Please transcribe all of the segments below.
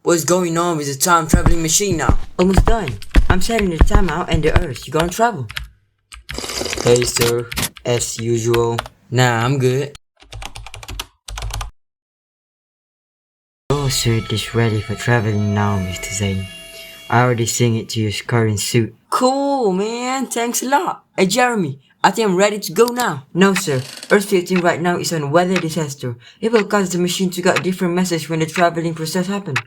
What's going on with the time traveling machine now? Almost done. I'm setting the timer and the earth. You gonna travel? Hey sir, as usual. Nah, I'm good. Your suit is ready for traveling now, Mr. Zayn. I already sing it to your current suit. Cool, man. Thanks a lot. Hey, Jeremy, I think I'm ready to go now. No, sir. Earth 15 right now is on weather disaster. It will cause the machine to get a different message when the traveling process happens.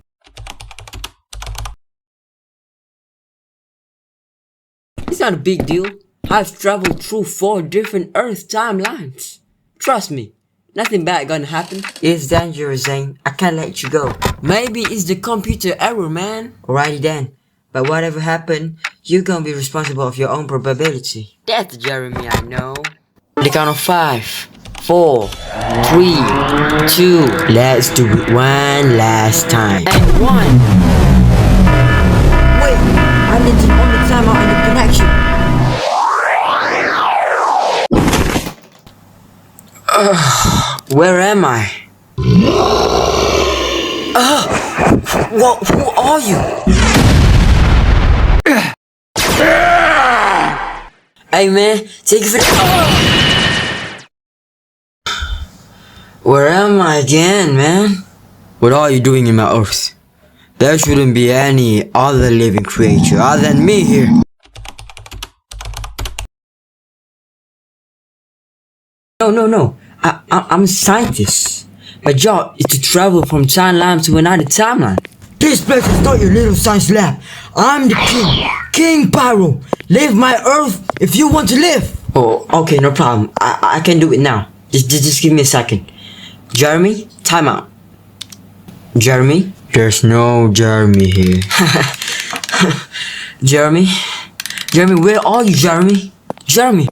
It's not a big deal. I've traveled through 4 different Earth timelines. Trust me, nothing bad gonna happen. It's dangerous, Zayn. I can't let you go. Maybe it's the computer error, man. Alrighty then. But whatever happened, you're gonna be responsible of your own probability. That's Jeremy, I know. The count of 5, 4, 3, 2. Let's do it one last time. And 1. Wait, I need to on the timer on the connection. Where am I? Who are you? Hey man, take it for the... Where am I again, man? What are you doing in my Earth? There shouldn't be any other living creature other than me here. No. I'm a scientist. My job is to travel from timeline to another timeline. This place is not your little science lab. I'm the king, King Pyro. Leave my Earth if you want to live. Oh, okay, no problem. I can do it now. Just give me a second. Jeremy, time out. Jeremy? There's no Jeremy here. Jeremy, where are you, Jeremy? Jeremy.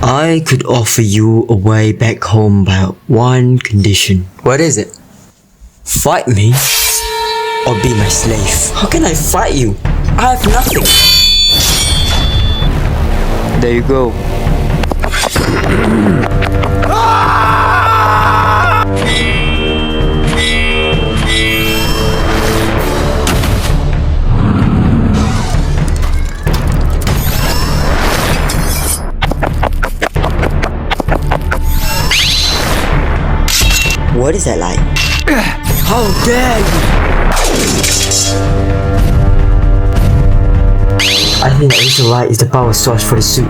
I could offer you a way back home by one condition. What is it? Fight me or be my slave. How can I fight you? I have nothing. There you go. What is that like? How dare you! I think the laser light is the power source for the suit.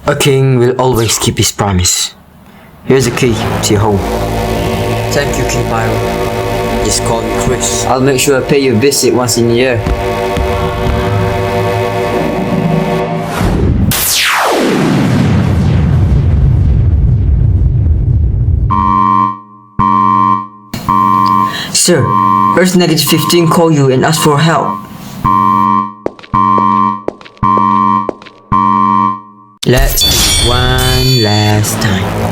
A king will always keep his promise. Here's the key to your home. Thank you, King Pyro. Just call me Chris. I'll make sure I pay you a visit once in a year. Sir, Earth Negative 15 call you and ask for help. Let's do it one last time.